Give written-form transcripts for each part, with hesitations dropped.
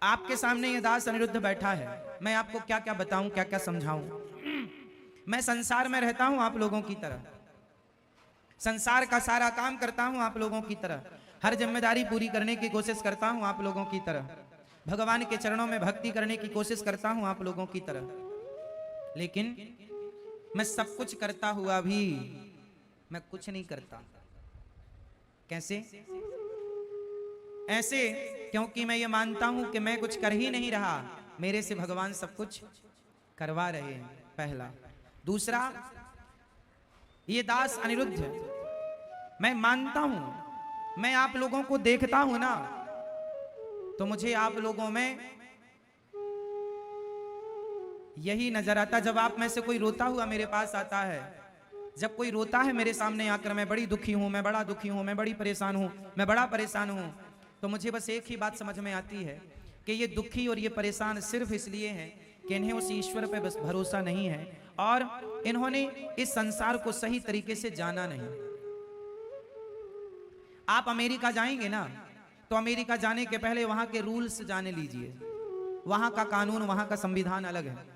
आपके सामने ये दास अनिरुद्ध बैठा है, मैं आपको क्या क्या बताऊं, क्या क्या समझाऊं। मैं संसार में रहता हूं आप लोगों की तरह, संसार का सारा काम करता हूं आप लोगों की तरह, हर जिम्मेदारी पूरी करने की कोशिश करता हूं आप लोगों की तरह, भगवान के चरणों में भक्ति करने की कोशिश करता हूं आप लोगों की तरह। लेकिन मैं सब कुछ करता हुआ भी मैं कुछ नहीं करता। कैसे? ऐसे क्योंकि मैं ये मानता हूं कि मैं कुछ कर ही नहीं रहा, मेरे से भगवान सब कुछ करवा रहे हैं, पहला। दूसरा, ये दास अनिरुद्ध, मैं मानता हूं, मैं आप लोगों को देखता हूं ना, तो मुझे आप लोगों में यही नजर आता, जब आप में से कोई रोता हुआ मेरे पास आता है, जब कोई रोता है मेरे सामने आकर, मैं बड़ी दुखी हूं, मैं बड़ा दुखी हूं, मैं बड़ी परेशान हूं, मैं बड़ा परेशान हूं, तो मुझे बस एक ही बात समझ में आती है कि ये दुखी और ये परेशान सिर्फ इसलिए हैं कि इन्हें उस ईश्वर पे बस भरोसा नहीं है और इन्होंने इस संसार को सही तरीके से जाना नहीं। आप अमेरिका जाएंगे ना, तो अमेरिका जाने के पहले वहां के रूल्स जाने लीजिए, वहां का कानून, वहां का संविधान अलग है।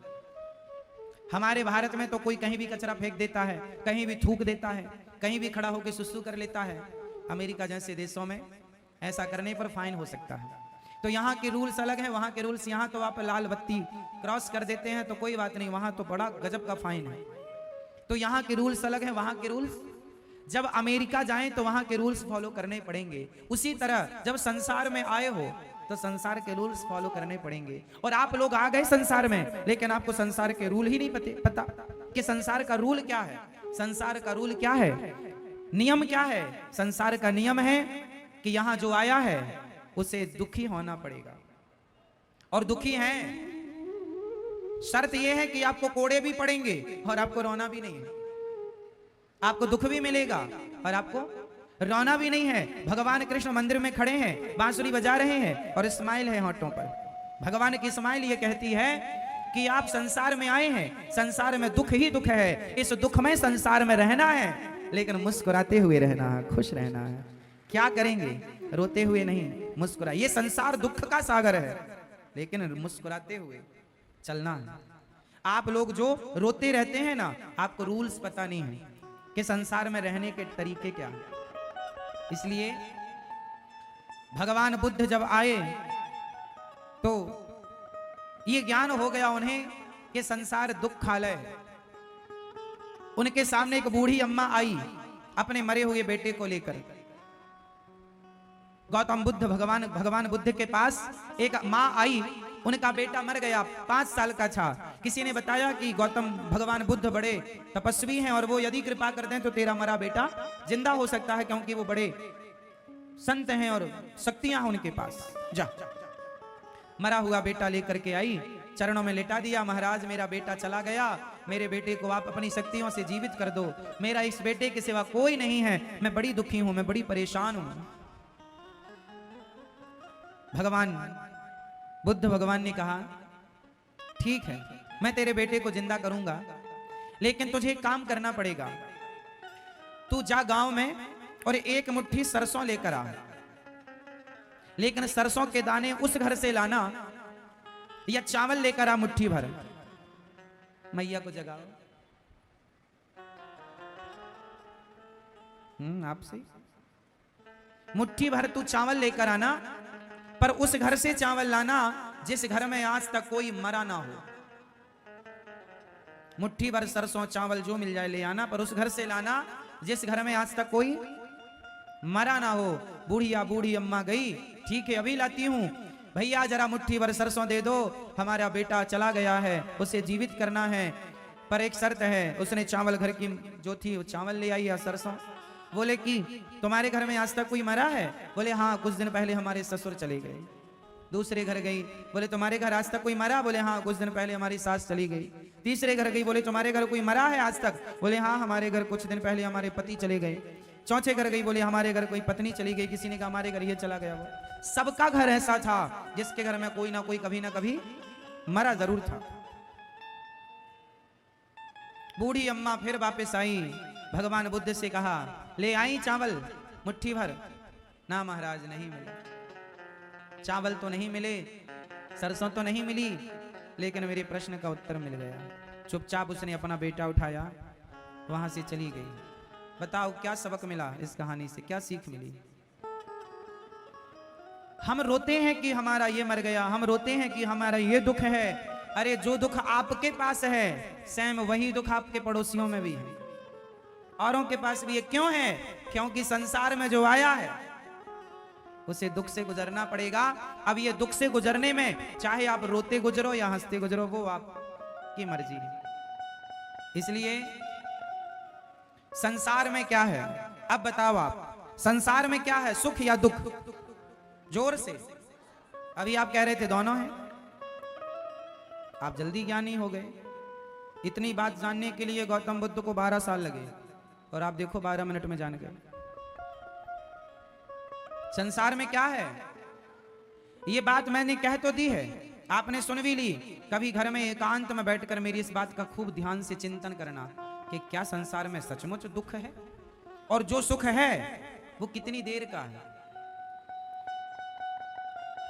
हमारे भारत में तो कोई कहीं भी कचरा फेंक देता है, कहीं भी थूक देता है, कहीं भी खड़ा होकर सुसु कर लेता है। अमेरिका जैसे देशों में ऐसा करने पर फाइन हो सकता है। तो यहाँ के रूल्स अलग हैं, वहाँ के रूल्स। यहाँ तो आप लाल बत्ती क्रॉस कर देते हैं तो कोई बात नहीं, वहाँ तो बड़ा गजब का फाइन है। तो यहाँ के रूल्स अलग हैं, वहाँ के रूल्स। जब अमेरिका जाएं तो वहाँ के रूल्स फॉलो करने पड़ेंगे। उसी तरह जब संसार में आए हो तो संसार के रूल्स फॉलो करने पड़ेंगे। और आप लोग आ गए संसार में, लेकिन आपको संसार के रूल ही नहीं पता कि संसार का रूल क्या है। संसार का रूल क्या है, नियम क्या है? संसार का नियम है कि यहां जो आया है उसे दुखी होना पड़ेगा, और दुखी हैं। शर्त यह है कि आपको कोड़े भी पड़ेंगे और आपको रोना भी नहीं है। आपको दुख भी मिलेगा और आपको रोना भी नहीं है। भगवान कृष्ण मंदिर में खड़े हैं, बांसुरी बजा रहे हैं और स्माइल है होठों पर। भगवान की स्माइल ये कहती है कि आप संसार में आए हैं, संसार में दुख ही दुख है, इस दुख में संसार में रहना है, लेकिन मुस्कुराते हुए रहना है, खुश रहना है। क्या करेंगे? रोते हुए नहीं, मुस्कुरा। ये संसार दुख का सागर है, लेकिन मुस्कुराते हुए चलना है। आप लोग जो रोते रहते हैं ना, आपको रूल्स पता नहीं है कि संसार में रहने के तरीके क्या हैं। इसलिए भगवान बुद्ध जब आए तो ये ज्ञान हो गया उन्हें कि संसार दुखालय है। उनके सामने एक बूढ़ी अम्मा आई अपने मरे हुए बेटे को लेकर। गौतम बुद्ध भगवान बुद्ध के पास एक माँ आई, उनका बेटा मर गया, 5 साल का था। किसी ने बताया कि गौतम भगवान बुद्ध बड़े तपस्वी हैं और वो यदि कृपा कर दें तो तेरा मरा बेटा जिंदा हो सकता है, क्योंकि वो बड़े संत हैं और शक्तियां हैं उनके पास। जा, मरा हुआ बेटा लेकर के आई, चरणों में लेटा दिया। महाराज, मेरा बेटा चला गया, मेरे बेटे को आप अपनी शक्तियों से जीवित कर दो, मेरा इस बेटे के सिवा कोई नहीं है, मैं बड़ी दुखी हूं, मैं बड़ी परेशान हूं। भगवान बुद्ध भगवान ने कहा, ठीक है, मैं तेरे बेटे को जिंदा करूंगा, लेकिन तुझे एक काम करना पड़ेगा। तू जा गांव में और 1 मुट्ठी सरसों लेकर आ, लेकिन सरसों के दाने उस घर से लाना, या चावल लेकर आ मुट्ठी भर। मैया को जगाओ। आपसे मुट्ठी भर तू चावल लेकर आना, पर उस घर से चावल लाना जिस घर में आज तक कोई मरा ना हो। मुट्ठी भर सरसों चावल जो मिल जाए ले आना, पर उस घर से लाना जिस घर में आज तक कोई मरा ना हो। बूढ़ी अम्मा गई, ठीक है अभी लाती हूं। भैया जरा मुट्ठी भर सरसों दे दो, हमारा बेटा चला गया है, उसे जीवित करना है, पर एक शर्त है। उसने चावल घर की जो थी वो चावल ले आई है, सरसों। बोले कि तुम्हारे घर में आज तक कोई मरा है? बोले हाँ, कुछ दिन पहले हमारे ससुर चले गए। दूसरे घर गई, बोले तुम्हारे घर आज तक कोई मरा? बोले हाँ, कुछ दिन पहले हमारी सास चली गई। तीसरे घर गई, बोले तुम्हारे घर कोई मरा है आज तक? बोले हाँ, हमारे घर कुछ दिन पहले हमारे पति चले गए। चौथे घर गई, बोले हमारे घर कोई पत्नी चली गई। किसी ने कहा हमारे घर ये चला गया। वो सबका घर ऐसा था जिसके घर में कोई ना कोई कभी ना कभी मरा जरूर था। बूढ़ी अम्मा फिर वापस आई, भगवान बुद्ध से कहा ले आई चावल मुट्ठी भर। ना महाराज, नहीं मिले, चावल तो नहीं मिले। सरसों तो नहीं मिली, लेकिन मेरे प्रश्न का उत्तर मिल गया। चुपचाप उसने अपना बेटा उठाया, वहां से चली गई। बताओ क्या सबक मिला इस कहानी से, क्या सीख मिली? हम रोते हैं कि हमारा ये मर गया, हम रोते हैं कि हमारा ये दुख है। अरे जो दुख आपके पास है, सेम वही दुख आपके पड़ोसियों में भी है, औरों के पास भी है। क्यों है? क्योंकि संसार में जो आया है उसे दुख से गुजरना पड़ेगा। अब ये दुख से गुजरने में चाहे आप रोते गुजरो या हंसते गुजरो, वो आपकी मर्जी है। इसलिए संसार में क्या है, अब बताओ आप, संसार में क्या है, सुख या दुख? जोर से। अभी आप कह रहे थे दोनों हैं। आप जल्दी ज्ञानी हो गए। इतनी बात जानने के लिए गौतम बुद्ध को 12 साल लगे, और आप देखो 12 मिनट में जान गए। संसार में क्या है, ये बात मैंने कह तो दी है, आपने सुन भी ली। कभी घर में एकांत में बैठकर मेरी इस बात का खूब ध्यान से चिंतन करना कि क्या संसार में सचमुच दुख है, और जो सुख है वो कितनी देर का है।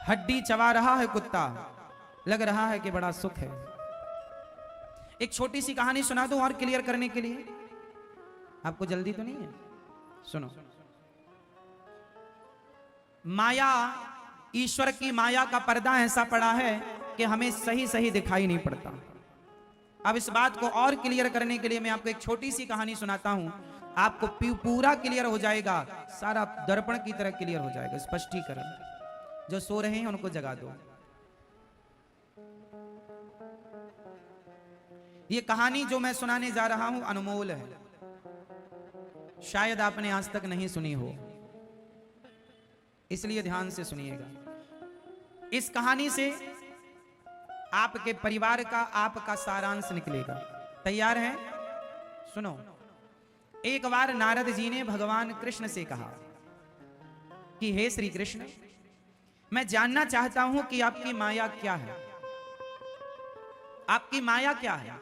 हड्डी चबा रहा है कुत्ता, लग रहा है कि बड़ा सुख है। एक छोटी सी कहानी सुना दूं और क्लियर करने के लिए, आपको जल्दी तो नहीं है? सुनो। माया, ईश्वर की माया का पर्दा ऐसा पड़ा है कि हमें सही सही दिखाई नहीं पड़ता। अब इस बात को और क्लियर करने के लिए मैं आपको एक छोटी सी कहानी सुनाता हूं, आपको पूरा क्लियर हो जाएगा, सारा दर्पण की तरह क्लियर हो जाएगा। स्पष्टीकरण। जो सो रहे हैं उनको जगा दो। ये कहानी जो मैं सुनाने जा रहा हूं अनमोल है, शायद आपने आज तक नहीं सुनी हो, इसलिए ध्यान से सुनिएगा। इस कहानी से आपके परिवार का, आपका सारांश निकलेगा। तैयार हैं? सुनो। एक बार नारद जी ने भगवान कृष्ण से कहा कि हे श्री कृष्ण, मैं जानना चाहता हूं कि आपकी माया क्या है। आपकी माया क्या है?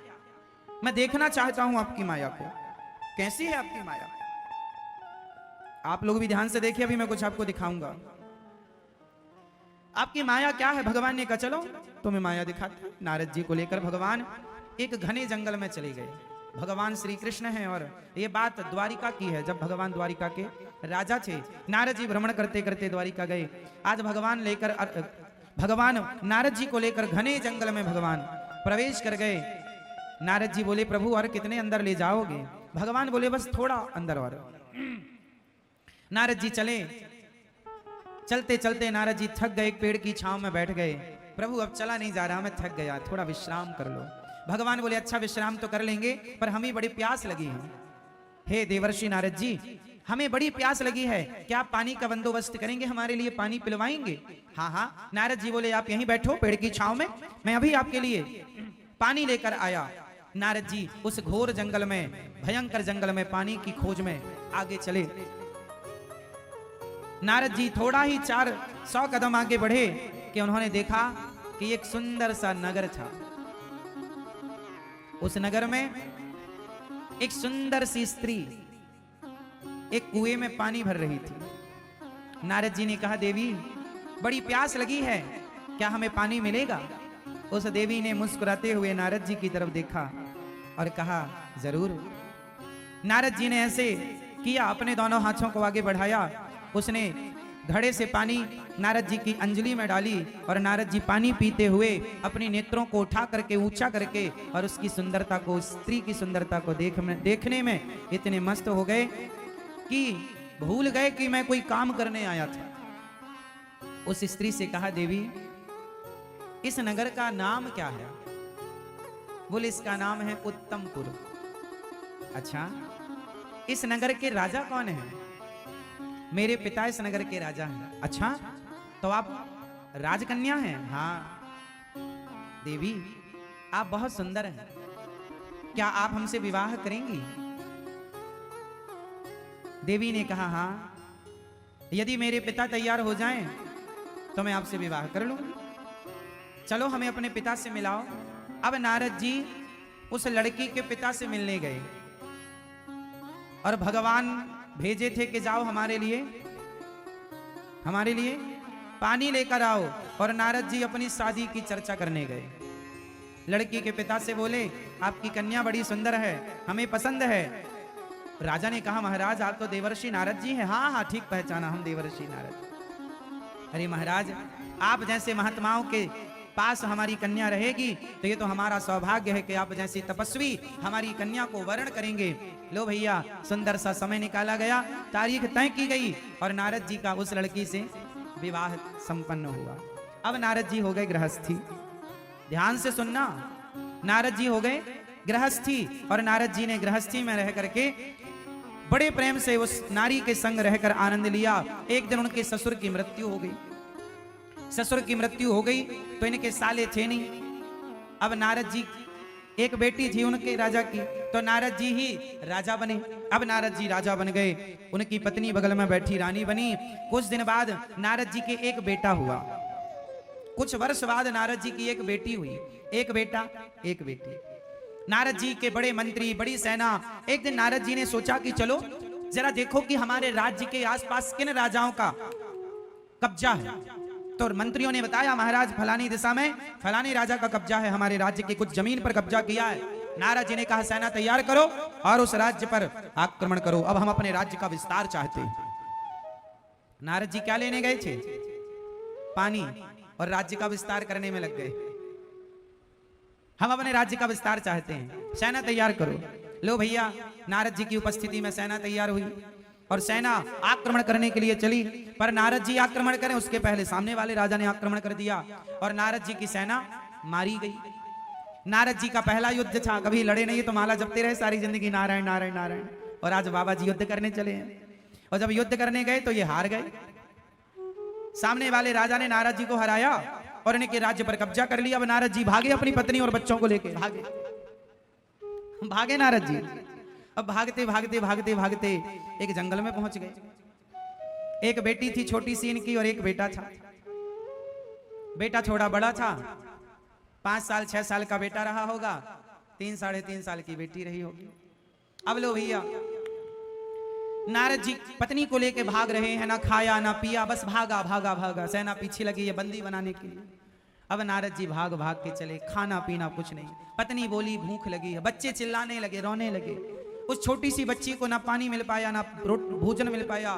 मैं देखना चाहता हूं आपकी माया को। कैसी है आपकी माया? आप लोग भी ध्यान से देखिए, अभी मैं कुछ आपको दिखाऊंगा। आपकी माया क्या है? भगवान ने कहा चलो तुम्हें माया दिखाते हैं। नारद जी को लेकर भगवान एक घने जंगल में चले गए। भगवान श्री कृष्ण हैं, और ये बात द्वारिका की है, जब भगवान द्वारिका के राजा थे। नारद जी भ्रमण करते करते द्वारिका गए। आज भगवान नारद जी को लेकर घने जंगल में भगवान प्रवेश कर गए। नारद जी बोले प्रभु और कितने अंदर ले जाओगे? भगवान बोले बस थोड़ा अंदर और। नारद जी चले। चलते चलते नारद जी थक गए, एक पेड़ की छांव में बैठ गए। प्रभु अब चला नहीं जा रहा, मैं थक गया, थोड़ा विश्राम कर लो। भगवान बोले अच्छा विश्राम तो कर लेंगे, पर हमें बड़ी प्यास लगी है। हे देवर्षि नारद जी, हमें बड़ी प्यास लगी है, क्या आप पानी का बंदोबस्त करेंगे, हमारे लिए पानी पिलवाएंगे? हाँ हाँ। नारद जी बोले आप यहीं बैठो पेड़ की छांव में, मैं अभी आपके लिए पानी लेकर आया। नारद जी उस घोर जंगल में, भयंकर जंगल में पानी की खोज में आगे चले। नारद जी थोड़ा ही 400 कदम आगे बढ़े कि उन्होंने देखा कि एक सुंदर सा नगर था। उस नगर में एक सुंदर सी स्त्री एक कुएं में पानी भर रही थी। नारद जी ने कहा देवी बड़ी प्यास लगी है, क्या हमें पानी मिलेगा? उस देवी ने मुस्कुराते हुए नारद जी की तरफ देखा और कहा जरूर। नारद जी ने ऐसे किया, अपने दोनों हाथों को आगे बढ़ाया। उसने घड़े से पानी नारद जी की अंजलि में डाली, और नारद जी पानी पीते हुए अपने नेत्रों को उठा करके, ऊंचा करके, और उसकी सुंदरता को, स्त्री की सुंदरता को देखने में इतने मस्त हो गए कि भूल गए कि मैं कोई काम करने आया था। उस स्त्री से कहा देवी इस नगर का नाम क्या है? बोले इसका नाम है उत्तमपुर। अच्छा, इस नगर के राजा कौन है? मेरे पिता इस नगर के राजा हैं। अच्छा, तो आप राजकन्या हैं? हाँ। देवी आप बहुत सुंदर हैं, क्या आप हमसे विवाह करेंगी? देवी ने कहा हाँ, यदि मेरे पिता तैयार हो जाएं तो मैं आपसे विवाह कर लूंगी। चलो हमें अपने पिता से मिलाओ। अब नारद जी उस लड़की के पिता से मिलने गए, और भगवान भेजे थे कि जाओ हमारे लिए पानी लेकर आओ। और नारद जी अपनी शादी की चर्चा करने गए। लड़की के पिता से बोले, आपकी कन्या बड़ी सुंदर है, हमें पसंद है। राजा ने कहा, महाराज आप तो देवर्षि नारद जी हैं। हाँ हाँ ठीक पहचाना, हम देवर्षि नारद। अरे महाराज, आप जैसे महात्माओं के पास हमारी कन्या रहेगी तो ये तो हमारा सौभाग्य है कि आप जैसी तपस्वी हमारी कन्या को वर्ण करेंगे। लो भैया, सुंदर सा समय निकाला गया, तारीख तय की गई और नारद जी का उस लड़की से विवाह संपन्न हुआ। अब नारद जी हो गए गृहस्थी। ध्यान से सुनना, नारद जी हो गए गृहस्थी। और नारद जी ने गृहस्थी में रह करके बड़े प्रेम से उस नारी के संग रहकर आनंद लिया। एक दिन उनके ससुर की मृत्यु हो गई। ससुर की मृत्यु हो गई तो इनके साले थे नहीं। अब नारद जी, एक बेटी थी उनके राजा की, तो नारद जी ही राजा बने। अब नारद जी राजा बन गए, उनकी पत्नी बगल में बैठी रानी बनी। कुछ दिन बाद नारद जी के एक बेटा हुआ। कुछ वर्ष बाद नारद जी की एक बेटी हुई। एक बेटा एक बेटी। नारद जी के बड़े मंत्री, बड़ी सेना। एक दिन नारद जी ने सोचा कि चलो जरा देखो कि हमारे राज्य के आसपास किन राजाओं का कब्जा है। तो मंत्रियों ने बताया, महाराज फलानी दिशा में फलाने राजा का कब्जा है, हमारे राज्य की कुछ जमीन पर कब्जा किया है। नारद जी ने कहा, सेना तैयार करो और उस राज्य पर आक्रमण करो, अब हम अपने राज्य का विस्तार चाहते हैं। नारद जी क्या लेने गए थे? पानी, और राज्य का विस्तार करने में लग गए। हम अपने राज्य का विस्तार चाहते हैं, सेना तैयार करो। लो भैया, नारद जी की उपस्थिति में सेना तैयार हुई और सेना आक्रमण करने के लिए चली। पर नारद जी आक्रमण करें उसके पहले सामने वाले राजा ने आक्रमण कर दिया और नारद जी की सेना मारी गई। नारद जी का पहला युद्ध था, कभी लड़े नहीं तो माला जपते रहे सारी जिंदगी, नारायण नारायण नारायण। और आज बाबा जी युद्ध करने चले हैं और जब युद्ध करने गए तो ये हार गए। सामने वाले राजा ने नारद जी को हराया और इनके राज्य पर कब्जा कर लिया। अब नारद जी भागे अपनी पत्नी और बच्चों को लेके भागे नारद जी। अब भागते भागते भागते भागते एक जंगल में पहुंच गए। एक बेटी थी छोटी सी इनकी और एक बेटा था। बेटा थोड़ा बड़ा था, 5 साल 6 साल का बेटा रहा होगा, 3 साढ़े 3 साल की बेटी रही होगी। अब लो भैया, नारद जी पत्नी को लेके भाग रहे हैं, ना खाया ना पिया, बस भागा भागा भागा। सेना पीछे लगी है बंदी बनाने के लिए। अब नारद जी भाग भाग के चले, खाना पीना कुछ नहीं। पत्नी बोली भूख लगी है, बच्चे चिल्लाने लगे, रोने लगे। उस छोटी सी बच्ची को ना पानी मिल पाया ना भोजन मिल पाया,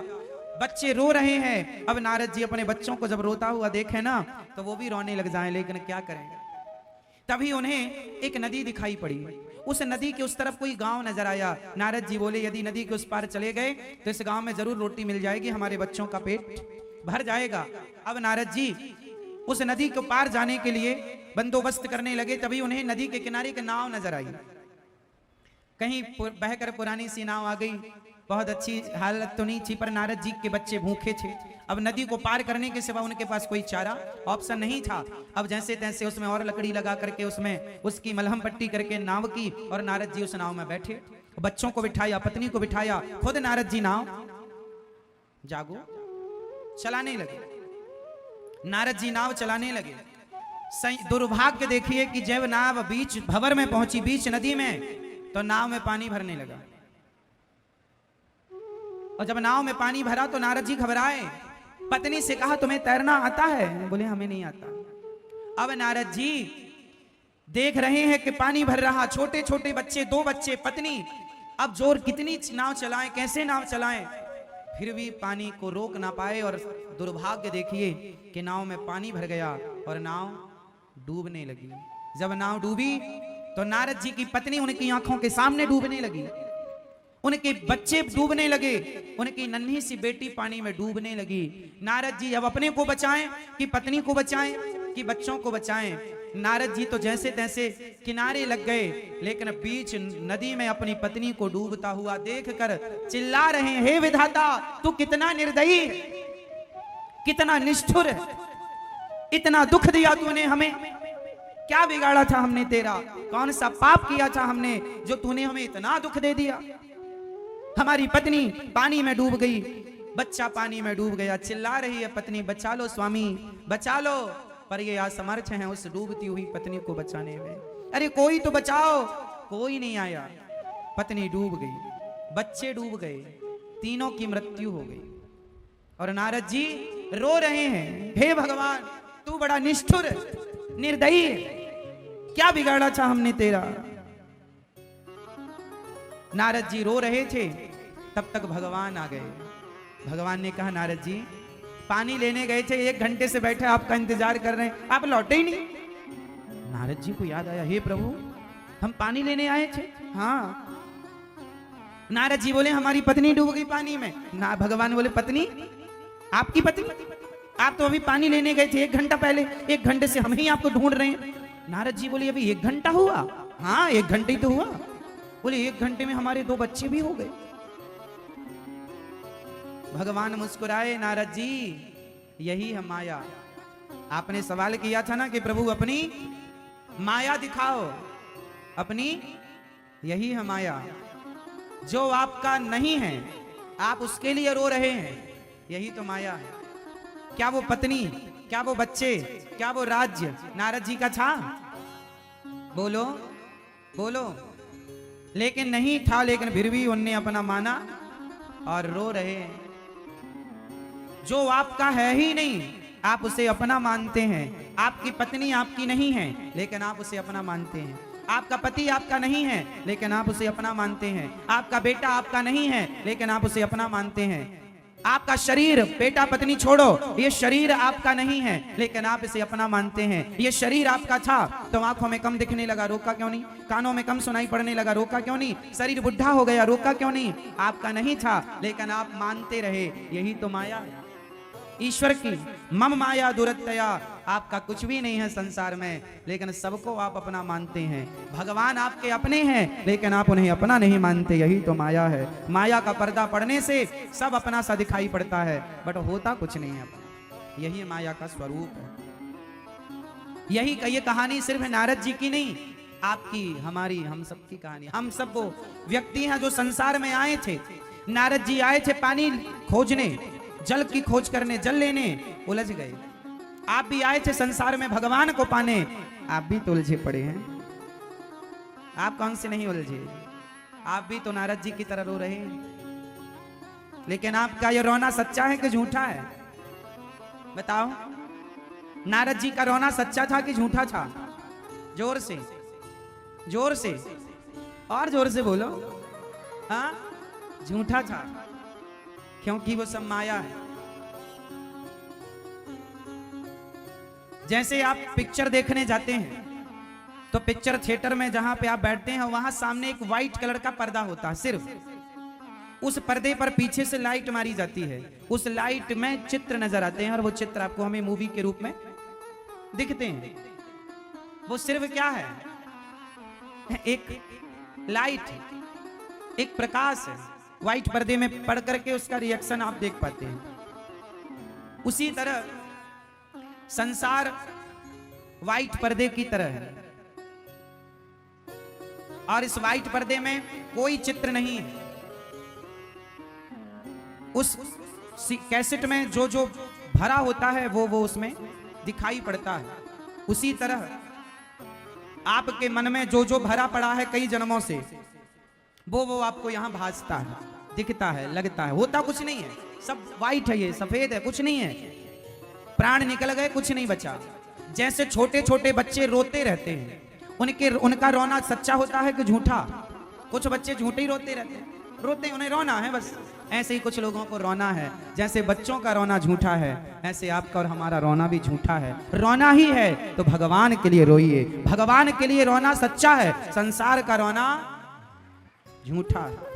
बच्चे रो रहे हैं। अब नारद जी अपने बच्चों को जब रोता हुआ देखे ना तो वो भी रोने लग जाएं, लेकिन क्या करेंगे। तभी उन्हें एक नदी दिखाई पड़ी। उस नदी के उस तरफ कोई गांव नजर आया। नारद जी बोले, यदि नदी के उस पार चले गए तो इस गांव में जरूर रोटी मिल जाएगी, हमारे बच्चों का पेट भर जाएगा। अब नारद जी उस नदी के पार जाने के लिए बंदोबस्त करने लगे। तभी उन्हें नदी के किनारे एक नाव नजर आई। कहीं बहकर पुरानी सी नाव आ गई। बहुत अच्छी हालत तो नहीं थी, पर नारद जी के बच्चे भूखे थे। अब नदी को पार करने के सिवा उनके पास कोई चारा ऑप्शन नहीं था। अब जैसे तैसे उसमें और लकड़ी लगा करके उसमें उसकी मलहम पट्टी करके नाव की और नारद जी उस नाव में बैठे। बच्चों को बिठाया, पत्नी को बिठाया, खुद नारद जी नाव जागो चलाने लगे। नारद जी नाव चलाने लगे। दुर्भाग्य देखिए कि जब नाव बीच भंवर में पहुंची, बीच नदी में, तो नाव में पानी भरने लगा। और जब नाव में पानी भरा तो नारद जी घबराए। पत्नी से कहा, तुम्हें तैरना आता है? बोले, हमें नहीं आता। अब नारद जी देख रहे हैं कि पानी भर रहा, छोटे छोटे बच्चे, 2 बच्चे, पत्नी। अब जोर कितनी नाव चलाएं, कैसे नाव चलाएं, फिर भी पानी को रोक ना पाए। और दुर्भाग्य देखिए कि नाव में पानी भर गया और नाव डूबने लगी। जब नाव डूबी तो नारद जी की पत्नी उनकी आंखों के सामने डूबने लगी, उनके बच्चे डूबने लगे, उनकी नन्ही सी बेटी पानी में डूबने लगी। नारद जी अब अपने को बचाएं कि पत्नी को बचाएं कि बच्चों को बचाएं। नारद जी तो जैसे तैसे किनारे लग गए, लेकिन बीच नदी में अपनी पत्नी को डूबता हुआ देखकर चिल्ला रहे हैं, हे विधाता, तू कितना निर्दयी, कितना निष्ठुर, इतना दुख दिया तूने हमें। क्या बिगाड़ा था हमने तेरा? कौन सा पाप किया था हमने जो तूने हमें इतना दुख दे दिया? हमारी पत्नी पानी में डूब गई, बच्चा पानी में डूब गया। चिल्ला रही है पत्नी, बचा लो स्वामी, बचा लो। पर ये असमर्थ हैं उस डूबती हुई पत्नी को बचाने में। अरे कोई तो बचाओ। कोई नहीं आया। पत्नी डूब गई, बच्चे डूब गए, तीनों की मृत्यु हो गई। और नारद जी रो रहे हैं, हे भगवान तू बड़ा निष्ठुर निर्दयी, क्या बिगाड़ा था हमने तेरा। नारद जी रो रहे थे, तब तक भगवान आ गए। भगवान ने कहा नारद जी पानी लेने गए थे, 1 घंटे से बैठे आपका इंतजार कर रहे हैं, आप लौटे ही नहीं। नारद जी को याद आया, हे प्रभु हम पानी लेने आए थे। हाँ। नारद जी बोले हमारी पत्नी डूब गई पानी में। ना भगवान बोले पत्नी, आपकी पत्नी? आप तो अभी पानी लेने गए थे 1 घंटा पहले, 1 घंटे से हम ही आपको ढूंढ रहे हैं। नारद जी बोले अभी 1 घंटा हुआ? हाँ 1 घंटे ही तो हुआ। बोले 1 घंटे में हमारे 2 बच्चे भी हो गए। भगवान मुस्कुराए, नारद जी यही है माया। आपने सवाल किया था ना कि प्रभु अपनी माया दिखाओ, अपनी यही है माया। जो आपका नहीं है आप उसके लिए रो रहे हैं, यही तो माया है। क्या वो पत्नी, क्या वो बच्चे, क्या वो राज्य नारद जी का था? बोलो बोलो। लेकिन नहीं था, लेकिन फिर भी उनने अपना माना और रो रहे हैं। जो आपका है ही नहीं आप उसे अपना मानते हैं। आपकी पत्नी आपकी नहीं है लेकिन आप उसे अपना मानते हैं। आपका पति आपका नहीं है लेकिन आप उसे अपना मानते हैं। आपका बेटा आपका नहीं है लेकिन आप उसे अपना मानते हैं। आपका शरीर, बेटा पत्नी छोड़ो, ये शरीर आपका नहीं है लेकिन आप इसे अपना मानते हैं। ये शरीर आपका था तो आंखों में कम दिखने लगा, रोका क्यों नहीं? कानों में कम सुनाई पड़ने लगा, रोका क्यों नहीं? शरीर बुढ़ा हो गया, रोका क्यों नहीं? आपका नहीं था लेकिन आप मानते रहे, यही तो माया है ईश्वर की। मम माया दुरत्तया, आपका कुछ भी नहीं है संसार में लेकिन सबको आप अपना मानते हैं। भगवान आपके अपने हैं लेकिन आप उन्हें अपना नहीं मानते, यही तो माया है। माया का पर्दा पड़ने से सब अपना सा दिखाई पड़ता है बट होता कुछ नहीं है अपना, यही माया का स्वरूप है। यही ये कहानी सिर्फ नारद जी की नहीं, आपकी, हमारी, हम सबकी कहानी। हम सब वो व्यक्ति हैं जो संसार में आए थे। नारद जी आए थे पानी खोजने, जल की खोज करने, जल लेने, उलझ गए। आप भी आए थे संसार में भगवान को पाने, आप भी तो उलझे पड़े हैं। आप कौन से नहीं उलझे? आप भी तो नारद जी की तरह रो रहे हैं। लेकिन आपका ये रोना सच्चा है कि झूठा है? बताओ, नारद जी का रोना सच्चा था कि झूठा था? जोर से, जोर से, और जोर से बोलो। हाँ, झूठा था क्योंकि वो सब माया है। जैसे आप पिक्चर देखने जाते हैं तो पिक्चर थिएटर में जहां पे आप बैठते हैं वहां सामने एक व्हाइट कलर का पर्दा होता है, सिर्फ उस पर्दे पर पीछे से लाइट मारी जाती है। उस लाइट में चित्र नजर आते हैं और वो चित्र आपको हमें मूवी के रूप में दिखते हैं। वो सिर्फ क्या है? एक लाइट, एक प्रकाश है। व्हाइट पर्दे में पढ़ करके उसका रिएक्शन आप देख पाते हैं। उसी तरह संसार व्हाइट पर्दे की तरह है और इस व्हाइट पर्दे में कोई चित्र नहीं है। उस कैसेट में जो जो भरा होता है वो उसमें दिखाई पड़ता है। उसी तरह आपके मन में जो जो भरा पड़ा है कई जन्मों से, वो आपको यहां भासता है, दिखता है, लगता है। होता कुछ नहीं है, सब वाइट है, ये सफेद है, कुछ नहीं है। प्राण निकल गए, कुछ नहीं बचा। जैसे छोटे छोटे बच्चे रोते रहते हैं, उनका रोना सच्चा होता है कि झूठा? कुछ बच्चे झूठे ही रोते रहते हैं, रोते उन्हें रोना है बस। ऐसे ही कुछ लोगों को रोना है। जैसे बच्चों का रोना झूठा है, ऐसे आपका और हमारा रोना भी झूठा है। रोना ही है तो भगवान के लिए रोइए। भगवान के लिए रोना सच्चा है, संसार का रोना झूठा है।